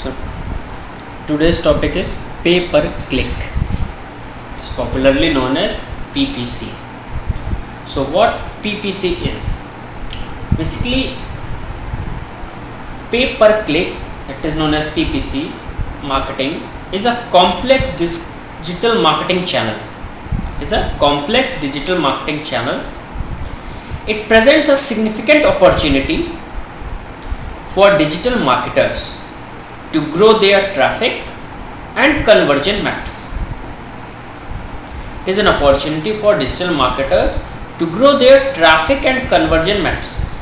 So today's topic is pay per click. It's popularly known as PPC. So what PPC is? Basically, pay per click, that is known as PPC marketing, is a complex digital marketing channel. It's a complex digital marketing channel. It presents a significant opportunity for digital marketers to grow their traffic and conversion metrics. It is an opportunity for digital marketers to grow their traffic and conversion matrices.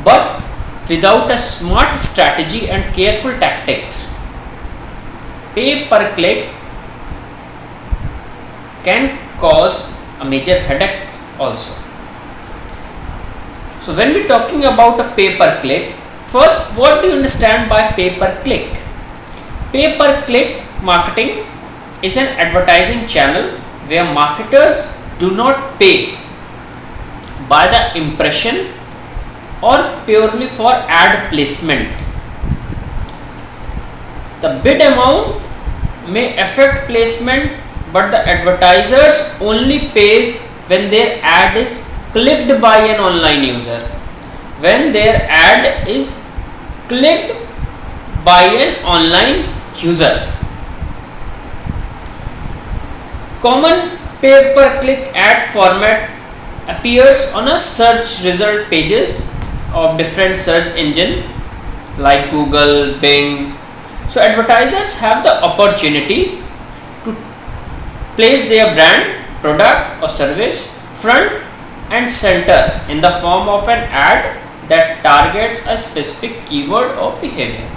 But without a smart strategy and careful tactics, pay per click can cause a major headache also. So when we are talking about a pay per click, first, what do you understand by pay per click? Pay per click marketing is an advertising channel where marketers do not pay by the impression or purely for ad placement. The bid amount may affect placement, but the advertisers only pays when their ad is clicked by an online user. When their ad is clicked by an online user. Common pay per click ad format appears on a search result pages of different search engine like Google, Bing. So advertisers have the opportunity to place their brand, product or service front and center in the form of an ad that targets a specific keyword or behavior.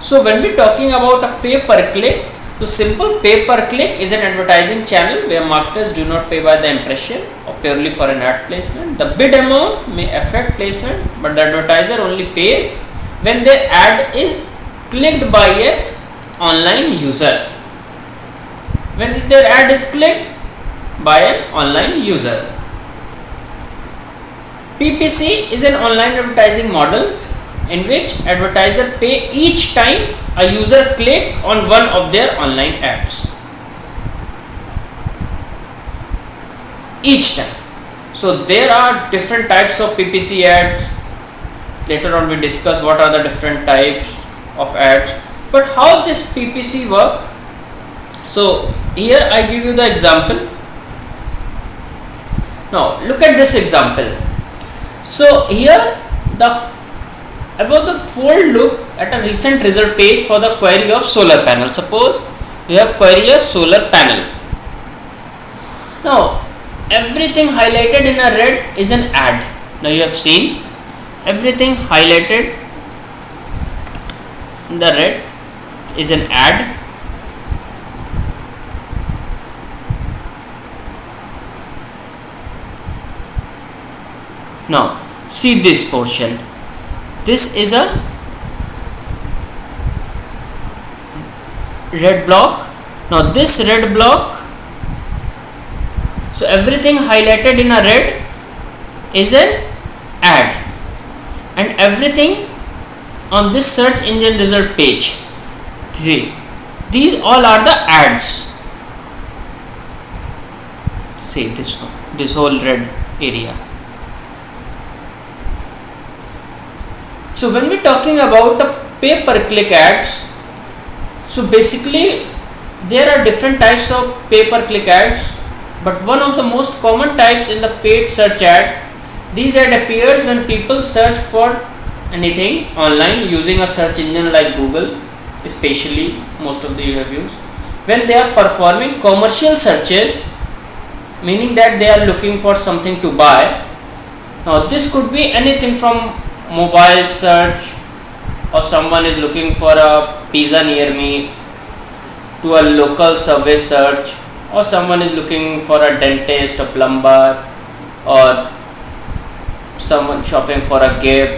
So when we are talking about a pay per click, the simple pay per click is an advertising channel where marketers do not pay by the impression or purely for an ad placement. The bid amount may affect placement, but the advertiser only pays when their ad is clicked by an online user. When their ad is clicked by an online user. PPC is an online advertising model in which advertisers pay each time a user click on one of their online ads. Each time. So there are different types of PPC ads. Later on we discuss what are the different types of ads. But how this PPC work? So here I give you the example. Now look at this example. So here above the fold look at a recent result page for the query of solar panel. Suppose you have query a solar panel. Now everything highlighted in a red is an ad. Now you have seen everything highlighted in the red is an ad. Now see this portion. This is a red block. Now this red block, so everything highlighted in a red is an ad, and everything on this search engine result page, see, these all are the ads. See this one, this whole red area. So when we're talking about the pay per click ads, so basically there are different types of pay per click ads, but one of the most common types in the paid search ad, these ad appears when people search for anything online using a search engine like Google, especially most of the you have used, when they are performing commercial searches, meaning that they are looking for something to buy. Now this could be anything from mobile search, or someone is looking for a pizza near me, to a local survey search, or someone is looking for a dentist or plumber, or someone shopping for a gift,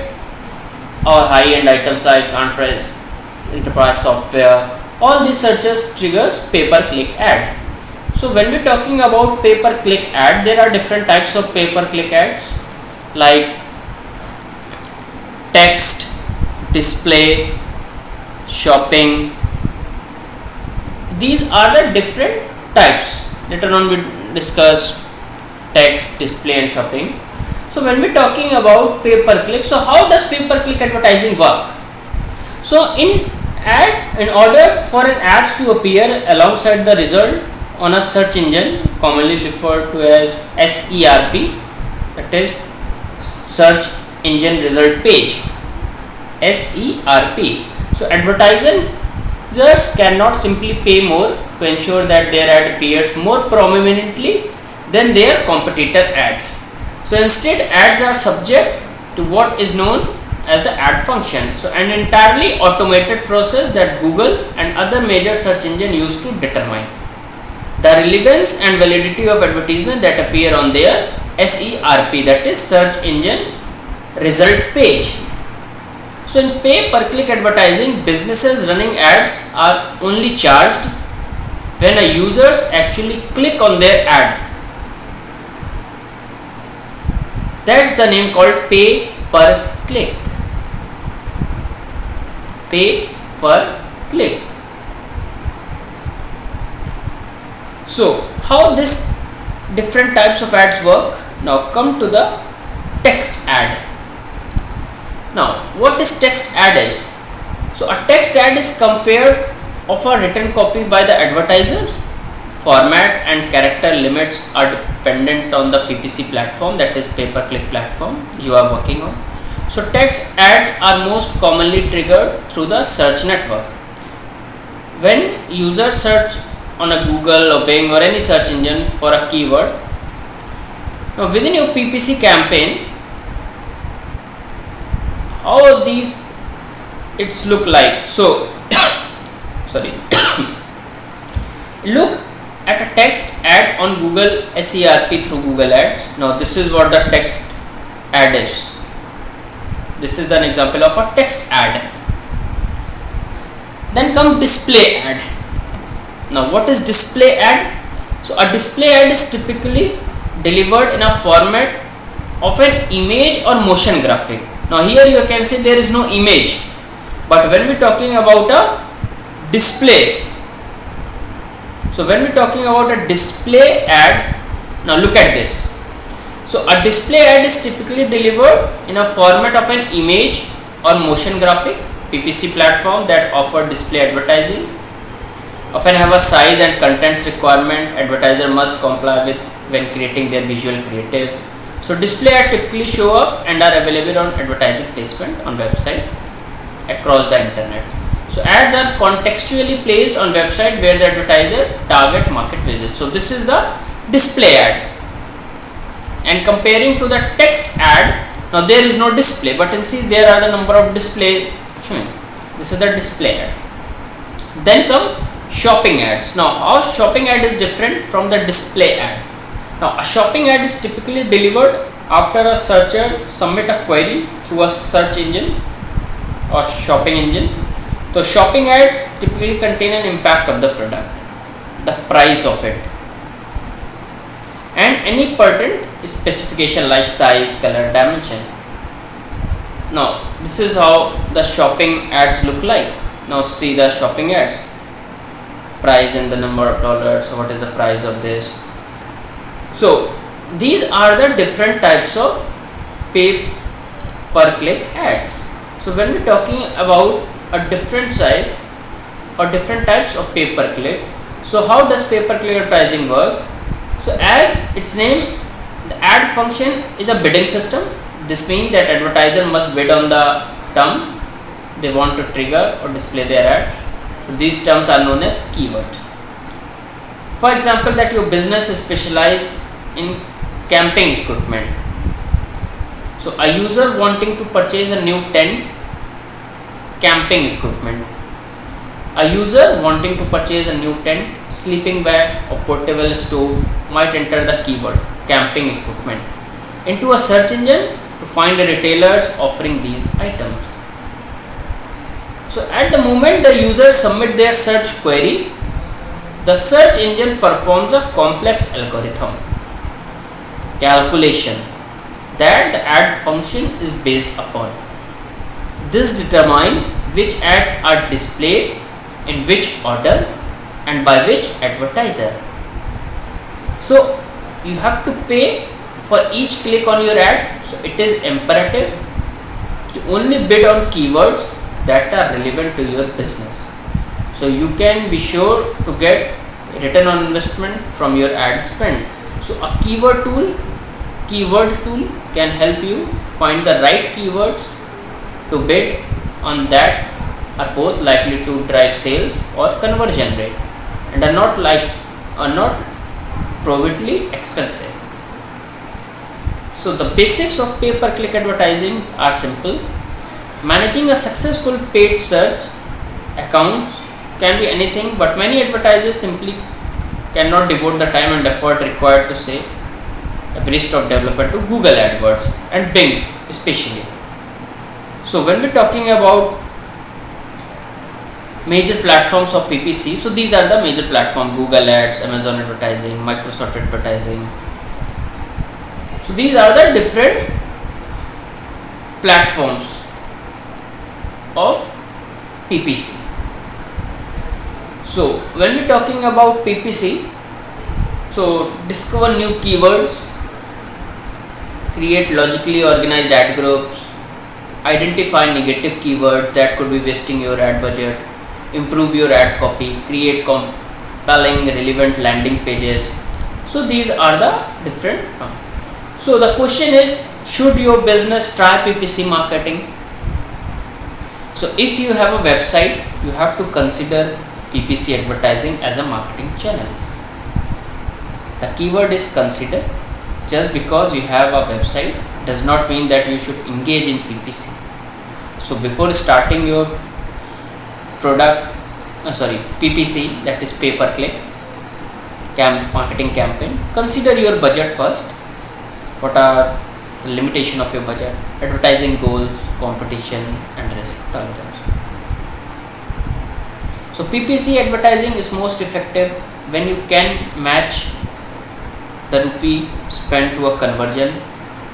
or high-end items like enterprise software. All these searches triggers pay per click ad. So when we're talking about pay per click ad, there are different types of pay per click ads like text, display, shopping. These are the different types. Later on we discuss text, display and shopping. So when we're talking about pay-per-click, so how does pay-per-click advertising work? So in order for an ads to appear alongside the result on a search engine, commonly referred to as SERP, that is search engine result page, SERP. So advertisers cannot simply pay more to ensure that their ad appears more prominently than their competitor ads. So instead, ads are subject to what is known as the ad function. So an entirely automated process that Google and other major search engines use to determine the relevance and validity of advertisements that appear on their SERP, that is search engine result page. So in pay-per-click advertising, businesses running ads are only charged when a users actually click on their ad. That's the name called pay-per-click. Pay-per-click. So how this different types of ads work? Now come to the text ad. Now what is text ad is? So a text ad is compared of a written copy by the advertisers. Format and character limits are dependent on the PPC platform, that is pay-per-click platform you are working on. So text ads are most commonly triggered through the search network. When users search on a Google or Bing or any search engine for a keyword, now within your PPC campaign, how these it's look like. So sorry look at a text ad on Google SERP through Google Ads. Now this is what the text ad is. This is an example of a text ad. Then come display ad. Now what is display ad? So a display ad is typically delivered in a format of an image or motion graphic. Now here you can see there is no image, but when we are talking about a display, so when we are talking about a display ad, now look at this. So a display ad is typically delivered in a format of an image or motion graphic. PPC platform that offer display advertising often have a size and contents requirement advertiser must comply with when creating their visual creative. So display ad typically show up and are available on advertising placement on website across the internet. So ads are contextually placed on website where the advertiser target market visits. So this is the display ad. And comparing to the text ad, now there is no display, but you can see there are the number of display showing. This is the display ad. Then come shopping ads. Now how shopping ad is different from the display ad? Now a shopping ad is typically delivered after a searcher submit a query through a search engine or shopping engine. So shopping ads typically contain an impact of the product, the price of it, and any pertinent specification like size, color, dimension. Now this is how the shopping ads look like. Now see the shopping ads, price and the number of dollars. So what is the price of this? So these are the different types of pay per click ads. So when we're talking about a different size or different types of pay per click, so how does pay per click advertising work? So as its name, the ad function is a bidding system. This means that advertiser must bid on the term they want to trigger or display their ad. So these terms are known as keyword. For example, that your business is specialized in camping equipment. So a user wanting to purchase a new tent, camping equipment. A user wanting to purchase a new tent, sleeping bag or portable stove might enter the keyword camping equipment into a search engine to find the retailers offering these items. So at the moment the user submit their search query, the search engine performs a complex algorithm calculation that the ad function is based upon. This determines which ads are displayed in which order and by which advertiser. So you have to pay for each click on your ad. So it is imperative to only bid on keywords that are relevant to your business. So you can be sure to get return on investment from your ad spend. So a keyword tool can help you find the right keywords to bid on that are both likely to drive sales or conversion rate and are not prohibitively expensive. So the basics of pay-per-click advertising are simple. Managing a successful paid search account can be anything, but many advertisers simply cannot devote the time and effort required to say a breast of developer to Google AdWords and Bing especially. So when we're talking about major platforms of PPC, so these are the major platforms: Google Ads, Amazon Advertising, Microsoft Advertising. So these are the different platforms of PPC. So when we're talking about PPC, so discover new keywords, create logically organized ad groups, identify negative keywords that could be wasting your ad budget, improve your ad copy, create compelling relevant landing pages. So these are the different. So the question is, should your business try PPC marketing? So if you have a website, you have to consider PPC advertising as a marketing channel. The keyword is consider. Just because you have a website does not mean that you should engage in PPC. So before starting your PPC, that is pay per click marketing campaign, consider your budget first. What are the limitation of your budget, advertising goals, competition and risk tolerance. So PPC advertising is most effective when you can match the rupee spent to a conversion,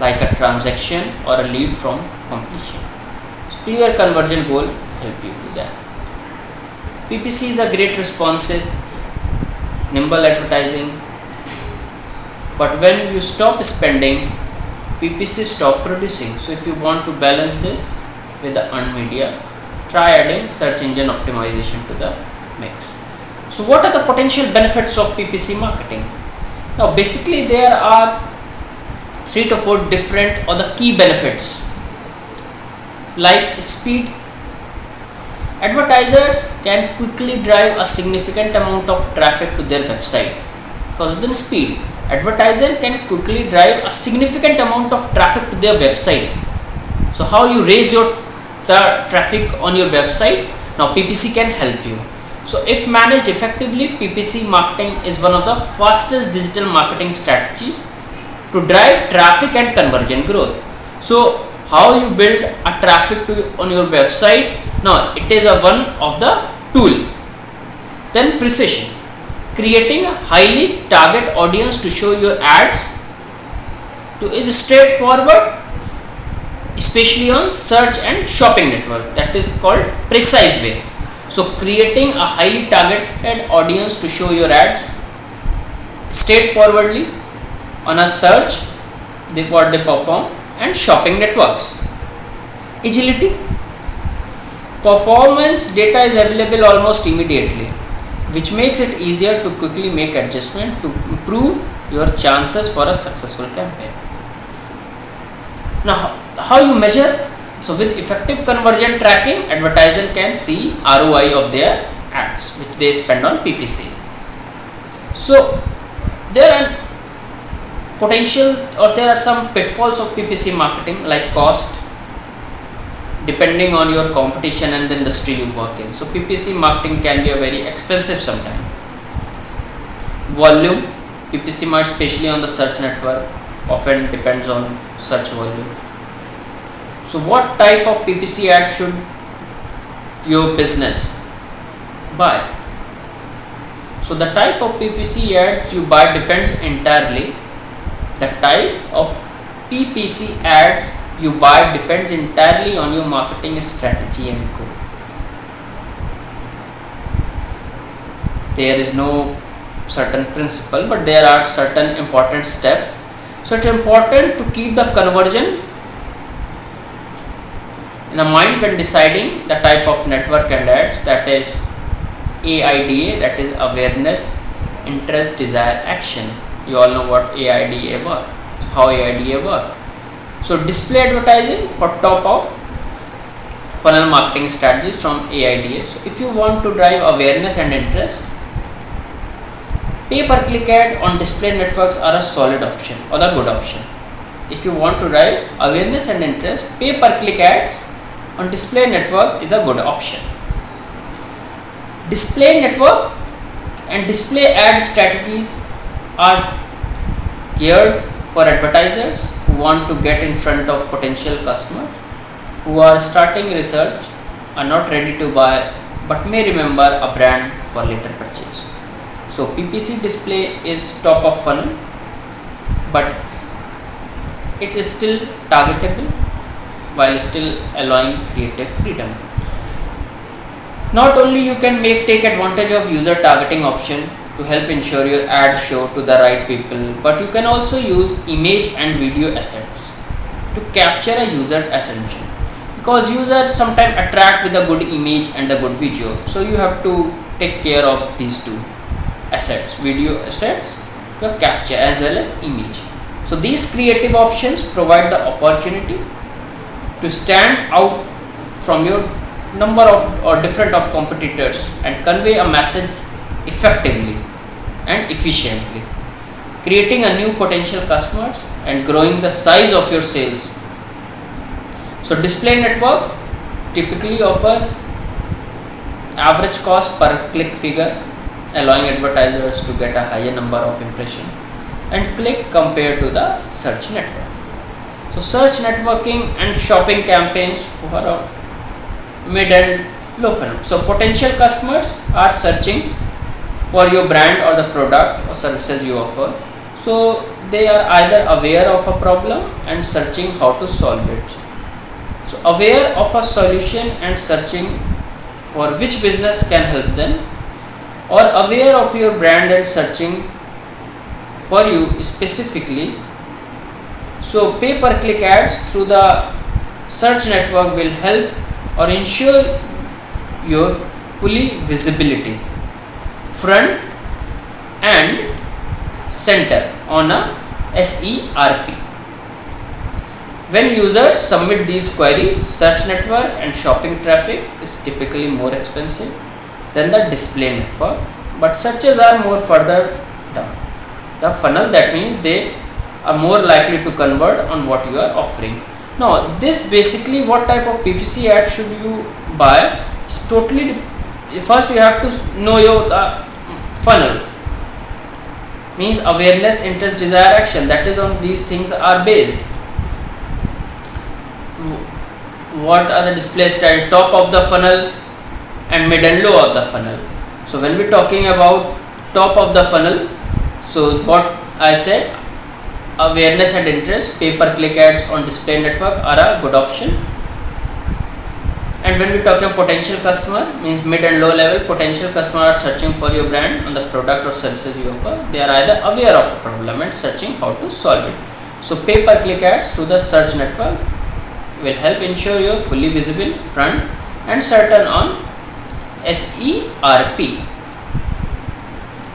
like a transaction or a lead from completion. So clear conversion goal help you do that. PPC is a great responsive, nimble advertising, but when you stop spending, PPC stop producing. So if you want to balance this with the earned media, try adding search engine optimization to the mix. So what are the potential benefits of PPC marketing? Now basically there are 3 to 4 different or the key benefits, like speed. Advertisers can quickly drive a significant amount of traffic to their website because of the speed. Advertiser can quickly drive a significant amount of traffic to their website. So how you raise your traffic on your website? Now PPC can help you. So if managed effectively, PPC marketing is one of the fastest digital marketing strategies to drive traffic and conversion growth. So how you build a traffic on your website? Now it is one of the tool. Then precision, creating a highly target audience to show your ads to is straightforward, especially on search and shopping network, that is called precise way. So creating a highly targeted audience to show your ads straightforwardly on a search, what they perform, and shopping networks. Agility, performance data is available almost immediately, which makes it easier to quickly make adjustment to improve your chances for a successful campaign. Now how you measure? So with effective conversion tracking, advertiser can see ROI of their ads which they spend on PPC. So there are there are some pitfalls of PPC marketing, like cost, depending on your competition and the industry you work in. So PPC marketing can be a very expensive sometimes. Volume, PPC marketing especially on the search network often depends on search volume. So what type of PPC ad should your business buy? So the type of PPC ads you buy depends entirely. The type of PPC ads you buy depends entirely on your marketing strategy and goal. There is no certain principle, but there are certain important steps. So it's important to keep the conversion in the mind when deciding the type of network and ads, that is AIDA, that is awareness, interest, desire, action. You all know what AIDA work, how AIDA work. So display advertising for top of funnel marketing strategies from AIDA. So if you want to drive awareness and interest, pay-per-click ad on display networks are a solid option or the good option. If you want to drive awareness and interest, pay-per-click ads on display network is a good option. Display network and display ad strategies are geared for advertisers who want to get in front of potential customers who are starting research, are not ready to buy, but may remember a brand for later purchase. So PPC display is top of funnel, but it is still targetable while still allowing creative freedom. Not only you can take advantage of user targeting option to help ensure your ad show to the right people, but you can also use image and video assets to capture a user's attention, because users sometimes attract with a good image and a good video. So you have to take care of these two assets, video assets, your capture as well as image. So these creative options provide the opportunity to stand out from your number of or different of competitors and convey a message effectively and efficiently, creating a new potential customers and growing the size of your sales. So display network typically offer average cost per click figure, allowing advertisers to get a higher number of impression and click compared to the search network. So search networking and shopping campaigns for a mid and low funnel. So potential customers are searching for your brand or the product or services you offer. So they are either aware of a problem and searching how to solve it. So aware of a solution and searching for which business can help them, or aware of your brand and searching for you specifically. So pay-per-click ads through the search network will help or ensure your fully visibility front and center on a SERP. When users submit these queries, search network and shopping traffic is typically more expensive than the display network, but searches are more further down the funnel. That means they are more likely to convert on what you are offering. Now this basically what type of PPC ad should you buy is totally, first you have to know your funnel, means awareness, interest, desire, action, that is on these things are based. What are the display strategy, top of the funnel and mid and low of the funnel. So when we're talking about top of the funnel, so what I said, awareness and interest, pay-per-click ads on display network are a good option. And when we talk about potential customer, means mid and low level, potential customer are searching for your brand on the product or services you offer. They are either aware of a problem and searching how to solve it. So pay-per-click ads through the search network will help ensure you are fully visible front and certain on SERP.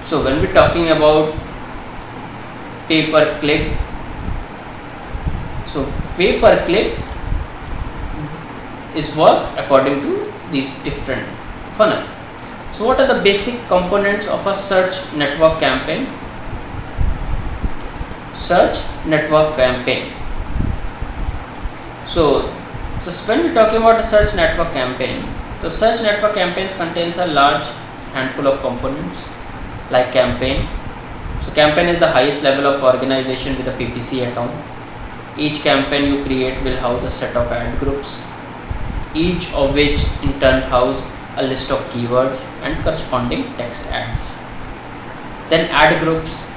So when we are talking about pay-per-click, so pay-per-click is work according to these different funnel. So what are the basic components of a search network campaign? Search network campaign. So when we are talking about a search network campaign, the search network campaigns contains a large handful of components like campaign. So campaign is the highest level of organization with a PPC account. Each campaign you create will house a set of ad groups, each of which in turn house a list of keywords and corresponding text ads. Then ad groups.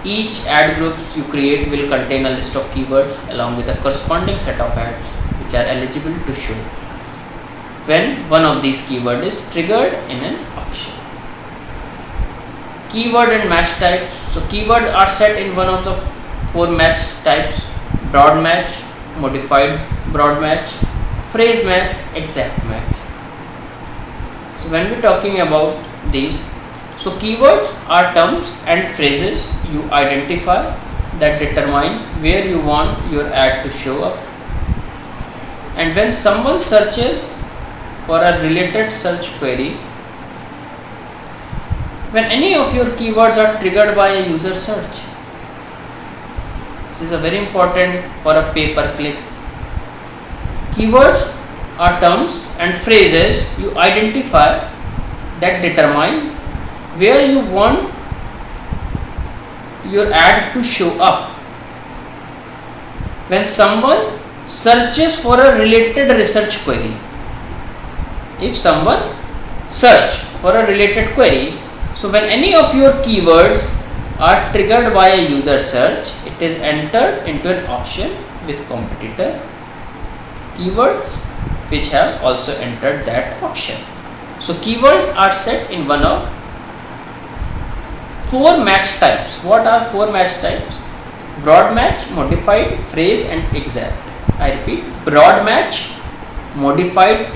Each ad groups you create will contain a list of keywords along with a corresponding set of ads which are eligible to show when one of these keywords is triggered in an auction. keyword and match types. So keywords are set in one of the four match types: broad match, modified broad match, phrase match, exact match. So when we're talking about these, so keywords are terms and phrases you identify that determine where you want your ad to show up. And when someone searches for a related search query, when any of your keywords are triggered by a user search, this is a very important for a pay-per-click. Keywords are terms and phrases you identify that determine where you want your ad to show up. When someone searches for a related research query, if someone search for a related query, so when any of your keywords are triggered by a user search, it is entered into an auction with competitor keywords which have also entered that auction. So keywords are set in one of four match types. What are four match types? Broad match, modified, phrase and exact. I repeat, broad match, modified,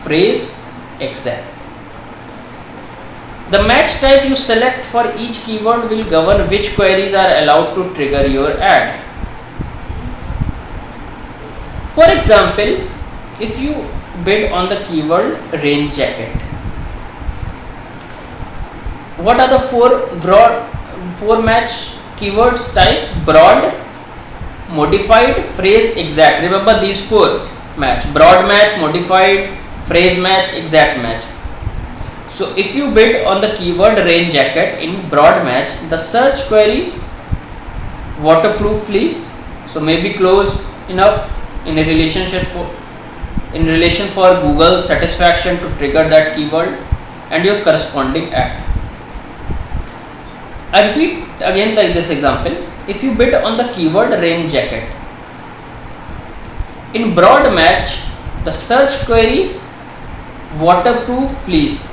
phrase, exact. The match type you select for each keyword will govern which queries are allowed to trigger your ad. For example, if you bid on the keyword rain jacket, what are the four match keywords types? Broad, modified, phrase, exact. Remember these four match: broad match, modified, phrase match, exact match. So if you bid on the keyword rain jacket in broad match, the search query waterproof fleece, so maybe close enough in a relationship in relation for Google satisfaction to trigger that keyword and your corresponding ad. I repeat again like this example. If you bid on the keyword rain jacket in broad match, the search query waterproof fleece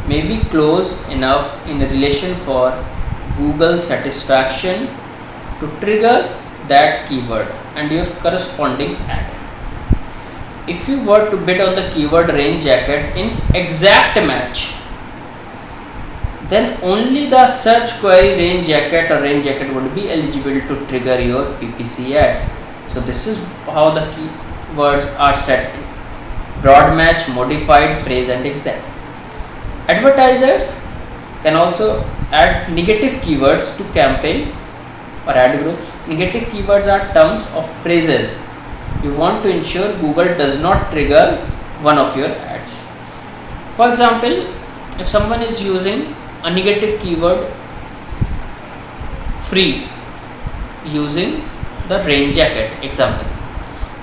may be close enough in relation for Google satisfaction to trigger that keyword and your corresponding ad. If you were to bid on the keyword rain jacket in exact match, then only the search query rain jacket or rain jacket would be eligible to trigger your PPC ad. So this is how the keywords are set: broad match, modified, phrase and exact. Advertisers can also add negative keywords to campaign or ad groups. Negative keywords are terms or phrases you want to ensure Google does not trigger one of your ads. For example, if someone is using a negative keyword free using the rain jacket example,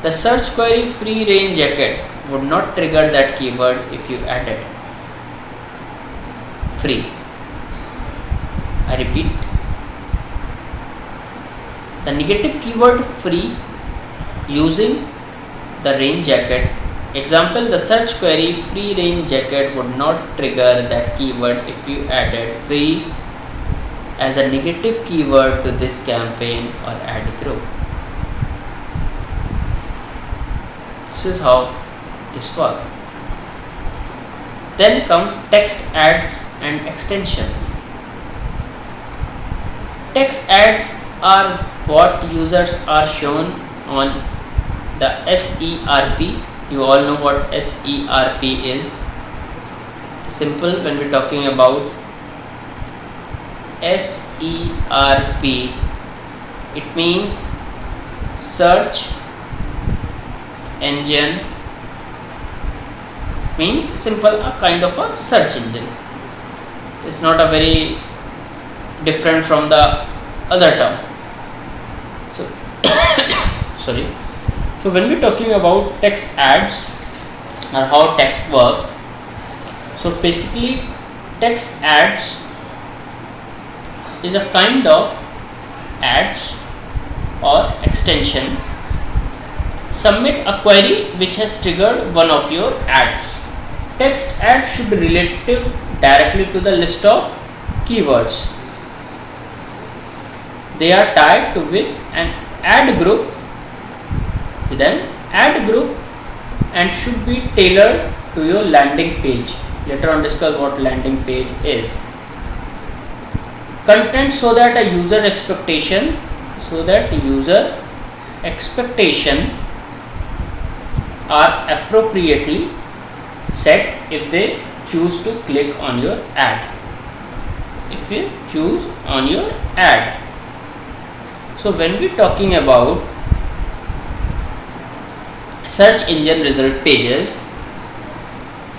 the search query free rain jacket would not trigger that keyword if you added free. I repeat, the negative keyword free using the rain jacket example, the search query free rain jacket would not trigger that keyword if you added free as a negative keyword to this campaign or ad group. This is how this works. Then come text ads and extensions. Text ads are what users are shown on the SERP. You all know what SERP is. Simple, when we're talking about SERP, it means search engine, means simple, a kind of a search engine. It's not a very different from the other term. So sorry. So when we're talking about text ads or how text work, so basically text ads is a kind of ads or extension. Submit a query which has triggered one of your ads. Text ads should be relative directly to the list of keywords. They are tied to with an ad group, with an ad group, and should be tailored to your landing page. Later on discuss what landing page is. Content so that a user expectation are appropriately set if they choose to click on your ad. If you choose on your ad. So when we talking about search engine result pages,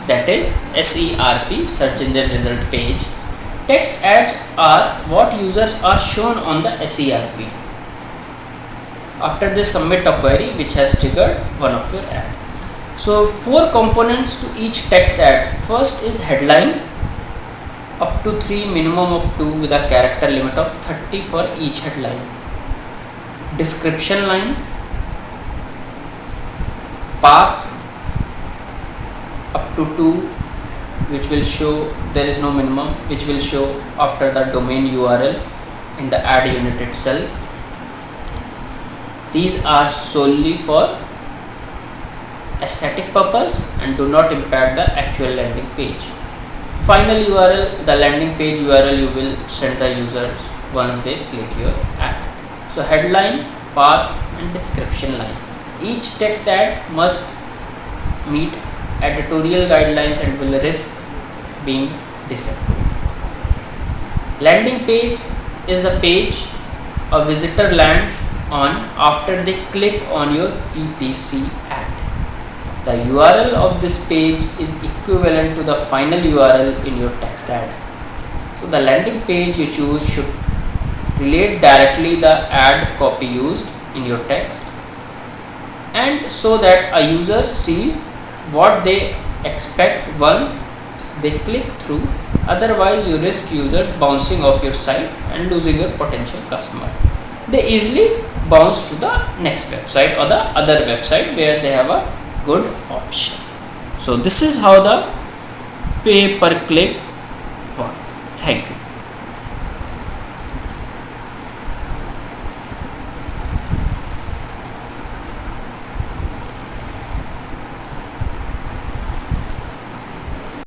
that is SERP, search engine result page, text ads are what users are shown on the SERP after they submit a query which has triggered one of your ad. So 4 components to each text ad. First is headline, up to 3, minimum of 2 with a character limit of 30 for each headline. Description line, path up to 2, which will show, there is no minimum, which will show after the domain URL in the ad unit itself. These are solely for aesthetic purpose and do not impact the actual landing page. Final URL, the landing page URL you will send the users once they click your ad. So headline, path and description line. Each text ad must meet editorial guidelines and will risk being deceptive. Landing page is the page a visitor lands on after they click on your PPC ad. The URL of this page is equivalent to the final URL in your text ad. So the landing page you choose should relate directly the ad copy used in your text, and so that a user sees what they expect once they click through. Otherwise you risk users bouncing off your site and losing your potential customer. They easily bounce to the next website or the other website where they have a good option. So this is how the pay per click works. Thank you.